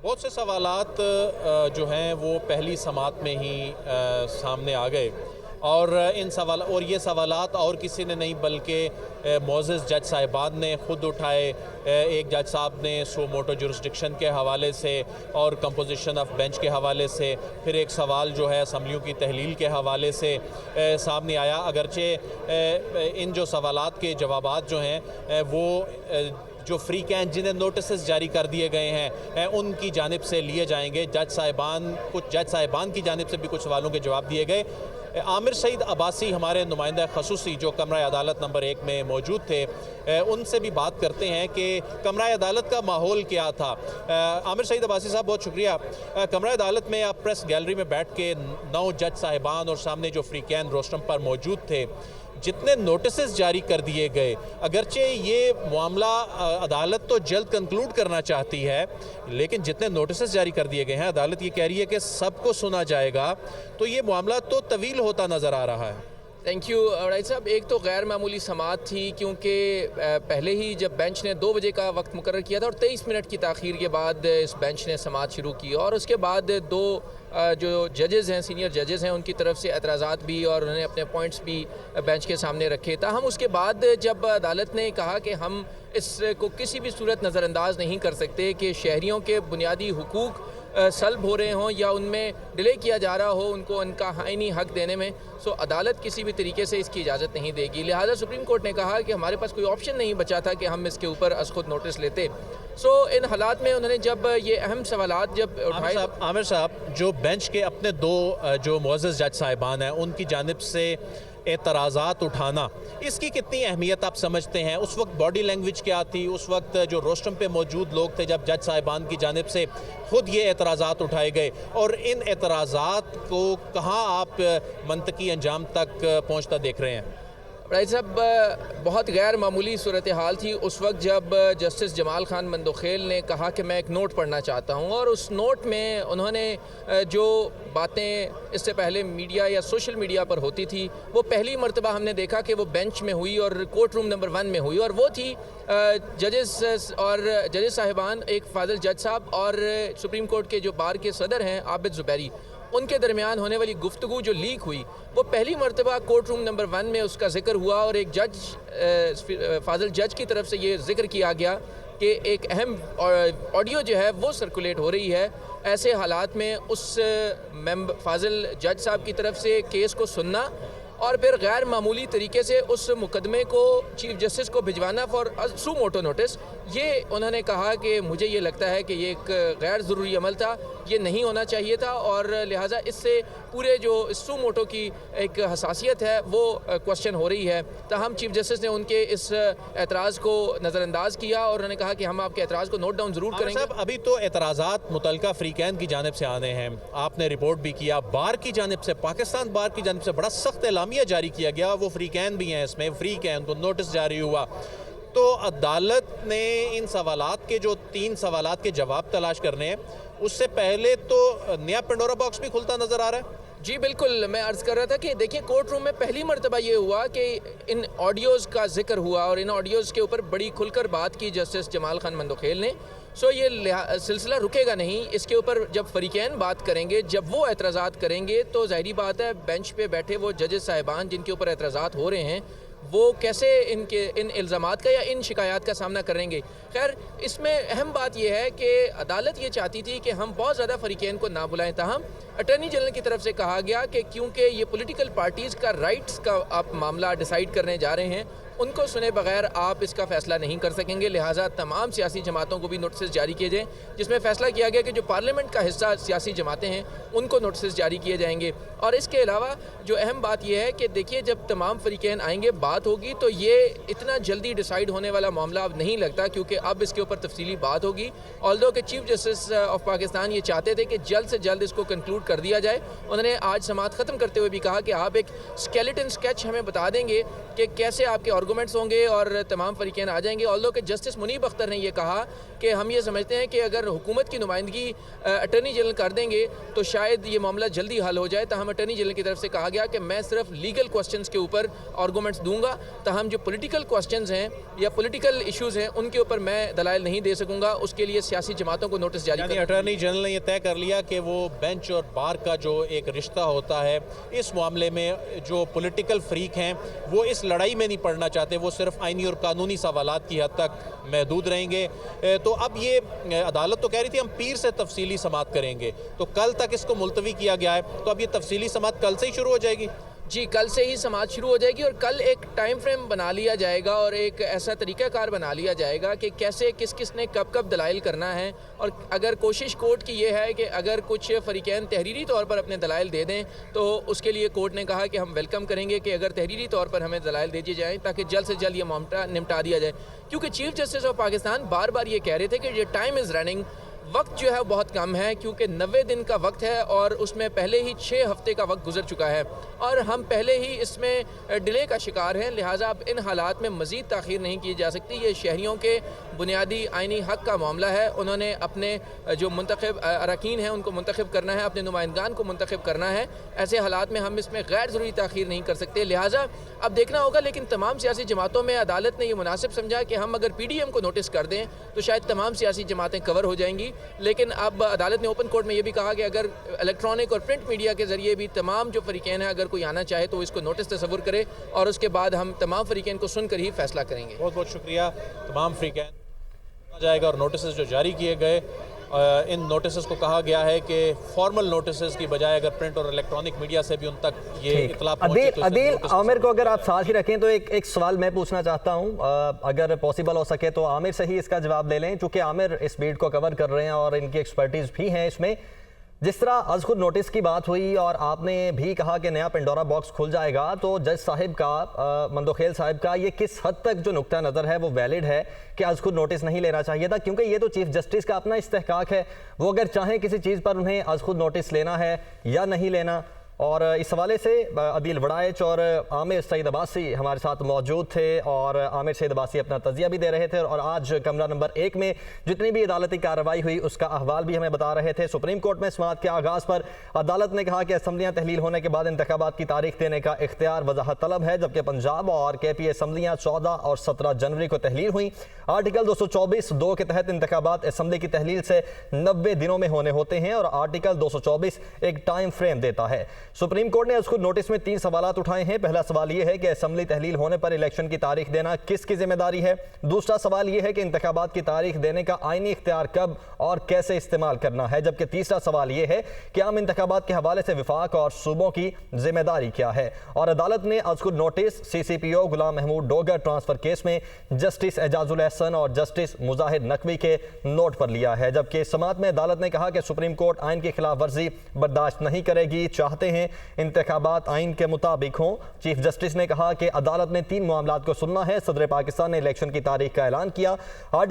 بہت سے سوالات جو ہیں وہ پہلی سماعت میں ہی سامنے آ گئے، اور یہ سوالات اور کسی نے نہیں بلکہ معزز جج صاحبان نے خود اٹھائے۔ ایک جج صاحب نے سو موٹو جورسڈکشن کے حوالے سے اور کمپوزیشن آف بینچ کے حوالے سے، پھر ایک سوال جو ہے اسمبلیوں کی تحلیل کے حوالے سے سامنے آیا۔ اگرچہ ان جو سوالات کے جوابات جو ہیں وہ جو فری کینڈ جنہیں نوٹسز جاری کر دیے گئے ہیں ان کی جانب سے لیے جائیں گے۔ کچھ جج صاحبان کی جانب سے بھی کچھ سوالوں کے جواب دیے گئے۔ عامر سعید عباسی ہمارے نمائندہ خصوصی جو کمرہ عدالت نمبر 1 میں موجود تھے، ان سے بھی بات کرتے ہیں کہ کمرہ عدالت کا ماحول کیا تھا۔ عامر سعید عباسی صاحب بہت شکریہ۔ کمرہ عدالت میں آپ پریس گیلری میں بیٹھ کے 9 جج صاحبان اور سامنے جو فری کین روسٹم پر موجود تھے، جتنے نوٹسز جاری کر دیے گئے، اگرچہ یہ معاملہ عدالت تو جلد کنکلوڈ کرنا چاہتی ہے، لیکن جتنے نوٹسز جاری کر دیے گئے ہیں عدالت یہ کہہ رہی ہے کہ سب کو سنا جائے گا، تو یہ معاملہ تو طویل ہوتا نظر آ رہا ہے۔ تھینک یو رائی صاحب۔ ایک تو غیر معمولی سماعت تھی، کیونکہ پہلے ہی جب بینچ نے 2 بجے کا وقت مقرر کیا تھا اور 23 منٹ کی تاخیر کے بعد اس بینچ نے سماعت شروع کی، اور اس کے بعد 2 جو ججز ہیں، سینئر ججز ہیں، ان کی طرف سے اعتراضات بھی اور انہوں نے اپنے پوائنٹس بھی بینچ کے سامنے رکھے۔ تاہم اس کے بعد جب عدالت نے کہا کہ ہم اس کو کسی بھی صورت نظر انداز نہیں کر سکتے کہ شہریوں کے بنیادی حقوق سلب ہو رہے ہوں یا ان میں ڈیلے کیا جا رہا ہو ان کو ان کا آئینی حق دینے میں، سو عدالت کسی بھی طریقے سے اس کی اجازت نہیں دے گی۔ لہٰذا سپریم کورٹ نے کہا کہ ہمارے پاس کوئی آپشن نہیں بچا تھا کہ ہم اس کے اوپر از خود نوٹس لیتے۔ سو ان حالات میں انہوں نے جب یہ اہم سوالات جب اٹھائے۔ عامر صاحب، جو بینچ کے اپنے 2 جو معزز جج صاحبان ہیں ان کی جانب سے اعتراضات اٹھانا، اس کی کتنی اہمیت آپ سمجھتے ہیں؟ اس وقت باڈی لینگویج کیا تھی؟ اس وقت جو روسٹم پہ موجود لوگ تھے جب جج صاحبان کی جانب سے خود یہ اعتراضات اٹھائے گئے، اور ان اعتراضات کو کہاں آپ منطقی انجام تک پہنچتا دیکھ رہے ہیں؟ رائی صاحب، بہت غیر معمولی صورتحال تھی اس وقت جب جسٹس جمال خان مندوخیل نے کہا کہ میں ایک نوٹ پڑھنا چاہتا ہوں، اور اس نوٹ میں انہوں نے جو باتیں اس سے پہلے میڈیا یا سوشل میڈیا پر ہوتی تھی وہ پہلی مرتبہ ہم نے دیکھا کہ وہ بینچ میں ہوئی اور کورٹ روم نمبر 1 میں ہوئی، اور وہ تھی ججز صاحبان، ایک فاضل جج صاحب اور سپریم کورٹ کے جو بار کے صدر ہیں عابد زبیری، ان کے درمیان ہونے والی گفتگو جو لیک ہوئی وہ پہلی مرتبہ کورٹ روم نمبر 1 میں اس کا ذکر ہوا، اور ایک فاضل جج کی طرف سے یہ ذکر کیا گیا کہ ایک اہم آڈیو جو ہے وہ سرکولیٹ ہو رہی ہے۔ ایسے حالات میں اس فاضل جج صاحب کی طرف سے کیس کو سننا اور پھر غیر معمولی طریقے سے اس مقدمے کو چیف جسٹس کو بھجوانا فار سو موٹو نوٹس، یہ انہوں نے کہا کہ مجھے یہ لگتا ہے کہ یہ ایک غیر ضروری عمل تھا، یہ نہیں ہونا چاہیے تھا، اور لہٰذا اس سے پورے جو سو موٹو کی ایک حساسیت ہے وہ کوشچن ہو رہی ہے۔ تاہم چیف جسٹس نے ان کے اس اعتراض کو نظر انداز کیا اور انہوں نے کہا کہ ہم آپ کے اعتراض کو نوٹ ڈاؤن ضرور کریں گے۔ صاحب، ابھی تو اعتراضات متعلقہ فری کین کی جانب سے آنے ہیں، آپ نے رپورٹ بھی کیا، بار کی جانب سے، پاکستان بار کی جانب سے بڑا سخت اعلامیہ جاری کیا گیا، وہ فری کین بھی ہیں، اس میں فری کین کو نوٹس جاری ہوا، تو عدالت نے ان سوالات کے جو 3 سوالات کے جواب تلاش کرنے ہیں، اس سے پہلے تو نیا پنڈورا باکس بھی کھلتا نظر آ رہا ہے۔ جی بالکل، میں عرض کر رہا تھا کہ دیکھیں کورٹ روم میں پہلی مرتبہ یہ ہوا کہ ان آڈیوز کا ذکر ہوا اور ان آڈیوز کے اوپر بڑی کھل کر بات کی جسٹس جمال خان مندوخیل نے۔ سو یہ سلسلہ رکے گا نہیں، اس کے اوپر جب فریقین بات کریں گے، جب وہ اعتراضات کریں گے تو ظاہری بات ہے بینچ پہ بیٹھے وہ ججز صاحبان جن کے اوپر اعتراضات ہو رہے ہیں وہ کیسے ان الزامات کا یا ان شکایات کا سامنا کریں گے۔ خیر، اس میں اہم بات یہ ہے کہ عدالت یہ چاہتی تھی کہ ہم بہت زیادہ فریقین کو نہ بلائیں، تاہم اٹارنی جنرل کی طرف سے کہا گیا کہ کیونکہ یہ پولیٹیکل پارٹیز کا رائٹس کا آپ معاملہ ڈیسائیڈ کرنے جا رہے ہیں، ان کو سنے بغیر آپ اس کا فیصلہ نہیں کر سکیں گے، لہٰذا تمام سیاسی جماعتوں کو بھی نوٹسز جاری کیے جائیں، جس میں فیصلہ کیا گیا کہ جو پارلیمنٹ کا حصہ سیاسی جماعتیں ہیں ان کو نوٹسز جاری کیے جائیں گے۔ اور اس کے علاوہ جو اہم بات یہ ہے کہ دیکھیے جب تمام فریقین آئیں گے بات ہوگی تو یہ اتنا جلدی ڈیسائیڈ ہونے والا معاملہ اب نہیں لگتا، کیونکہ اب اس کے اوپر تفصیلی بات ہوگی، آلدو کہ چیف جسٹس آف پاکستان یہ چاہتے تھے کہ جلد سے جلد اس کو کنکلوڈ کر دیا جائے۔ انہوں نے آج سماعت ختم کرتے ہوئے بھی کہا کہ آپ ایک اسکیلیٹن اسکیچ ہمیں بتا دیں گے کہ کیسے آپ کے آرگومنٹس ہوں گے اور تمام فریقین آ جائیں گے. آلدو کہ جسٹس منیب اختر نے یہ کہا کہ ہم یہ سمجھتے ہیں کہ اگر حکومت کی نمائندگی اٹارنی جنرل کر دیں گے تو شاید یہ معاملہ جلدی حل ہو جائے. تاہم اٹارنی جنرل کی طرف سے کہا گیا کہ میں صرف لیگل کوسچنز کے اوپر آرگومنٹس دوں گا, تاہم جو پولیٹیکل کوسچنز ہیں یا پولیٹیکل ایشوز ہیں ان کے اوپر میں دلائل نہیں دے سکوں گا. اس کے لیے سیاسی جماعتوں کو نوٹس جاری یعنی اٹارنی جنرل نے یہ طے کر لیا کہ وہ بینچ اور بار کا جو ایک رشتہ ہوتا ہے اس معاملے میں جو پولیٹیکل فریق ہیں وہ اس لڑائی میں نہیں پڑنا چاہتے, وہ صرف آئینی اور قانونی سوالات کی حد تک محدود رہیں گے. تو اب یہ عدالت تو کہہ رہی تھی ہم پیر سے تفصیلی سماعت کریں گے, تو کل تک اس کو ملتوی کیا گیا ہے, تو اب یہ تفصیلی سماعت کل سے ہی شروع ہو جائے گی؟ جی, کل سے ہی سماعت شروع ہو جائے گی اور کل ایک ٹائم فریم بنا لیا جائے گا اور ایک ایسا طریقہ کار بنا لیا جائے گا کہ کیسے کس کس نے کب کب دلائل کرنا ہے. اور اگر کوشش کورٹ کی یہ ہے کہ اگر کچھ فریقین تحریری طور پر اپنے دلائل دے دیں تو اس کے لیے کورٹ نے کہا کہ ہم ویلکم کریں گے کہ اگر تحریری طور پر ہمیں دلائل دے دیے جائیں تاکہ جلد سے جلد یہ معاملہ نمٹا دیا جائے. کیونکہ چیف جسٹس آف پاکستان بار بار یہ کہہ رہے تھے کہ یہ ٹائم از رننگ, وقت جو ہے بہت کم ہے کیونکہ 90 دن کا وقت ہے اور اس میں پہلے ہی 6 ہفتے کا وقت گزر چکا ہے اور ہم پہلے ہی اس میں ڈیلے کا شکار ہیں. لہٰذا اب ان حالات میں مزید تاخیر نہیں کی جا سکتی. یہ شہریوں کے بنیادی آئینی حق کا معاملہ ہے, انہوں نے اپنے جو منتخب اراکین ہیں ان کو منتخب کرنا ہے, اپنے نمائندگان کو منتخب کرنا ہے. ایسے حالات میں ہم اس میں غیر ضروری تاخیر نہیں کر سکتے. لہٰذا اب دیکھنا ہوگا, لیکن تمام سیاسی جماعتوں میں عدالت نے یہ مناسب سمجھا کہ ہم اگر پی ڈی ایم کو نوٹس کر دیں تو شاید تمام سیاسی جماعتیں کور ہو جائیں گی. لیکن اب عدالت نے اوپن کورٹ میں یہ بھی کہا کہ اگر الیکٹرانک اور پرنٹ میڈیا کے ذریعے بھی تمام جو فریقین ہیں اگر کوئی آنا چاہے تو اس کو نوٹس تصور کرے اور اس کے بعد ہم تمام فریقین کو سن کر ہی فیصلہ کریں گے. بہت بہت شکریہ. تمام فریقین جائے گا اور نوٹسز جو جاری کیے گئے ان نوٹسز کو کہا گیا ہے کہ فارمل نوٹسز کی بجائے اگر پرنٹ اور الیکٹرانک میڈیا سے بھی ان تک یہ اطلاع پہنچے تو عدیل عامر کو اگر آپ ساتھ ہی رکھیں تو ایک سوال میں پوچھنا چاہتا ہوں, اگر پاسبل ہو سکے تو عامر سے ہی اس کا جواب دے لیں چونکہ عامر اس بیٹ کو کور کر رہے ہیں اور ان کی ایکسپرٹیز بھی ہیں اس میں. جس طرح از خود نوٹس کی بات ہوئی اور آپ نے بھی کہا کہ نیا پنڈورا باکس کھل جائے گا, تو جج صاحب کا مندوخیل صاحب کا یہ کس حد تک جو نقطہ نظر ہے وہ ویلڈ ہے کہ از خود نوٹس نہیں لینا چاہیے تھا, کیونکہ یہ تو چیف جسٹس کا اپنا استحقاق ہے, وہ اگر چاہیں کسی چیز پر انہیں از خود نوٹس لینا ہے یا نہیں لینا. اور اس حوالے سے عدیل وڑائچ اور عامر سعید عباسی ہمارے ساتھ موجود تھے اور عامر سعید عباسی اپنا تجزیہ بھی دے رہے تھے اور آج کمرہ نمبر 1 میں جتنی بھی عدالتی کارروائی ہوئی اس کا احوال بھی ہمیں بتا رہے تھے. سپریم کورٹ میں سماعت کے آغاز پر عدالت نے کہا کہ اسمبلیاں تحلیل ہونے کے بعد انتخابات کی تاریخ دینے کا اختیار وضاحت طلب ہے, جبکہ پنجاب اور کے پی اسمبلیاں 14 اور 17 جنوری کو تحلیل ہوئیں. آرٹیکل 224(2) کے تحت انتخابات اسمبلی کی تحلیل سے 90 دنوں میں ہونے ہوتے ہیں اور آرٹیکل 224 ایک ٹائم فریم دیتا ہے. سپریم کورٹ نے اس کو نوٹس میں 3 سوالات اٹھائے ہیں. پہلا سوال یہ ہے کہ اسمبلی تحلیل ہونے پر الیکشن کی تاریخ دینا کس کی ذمہ داری ہے. دوسرا سوال یہ ہے کہ انتخابات کی تاریخ دینے کا آئینی اختیار کب اور کیسے استعمال کرنا ہے, جبکہ تیسرا سوال یہ ہے کہ عام انتخابات کے حوالے سے وفاق اور صوبوں کی ذمہ داری کیا ہے. اور عدالت نے از خود نوٹس سی سی پی او غلام محمود ڈوگر ٹرانسفر کیس میں جسٹس اعجاز الحسن اور جسٹس مظاہر نقوی کے نوٹ پر لیا ہے, جبکہ سماعت میں عدالت نے کہا کہ سپریم کورٹ آئین کی خلاف ورزی برداشت نہیں کرے گی, چاہتے ہیں انتخابات آئین کے مطابق ہوں. چیف جسٹس نے کہا کہ عدالت نے 3 معاملات کو سننا ہے. صدر پاکستان نے الیکشن کی تاریخ کا اعلان کیا. آرٹیکل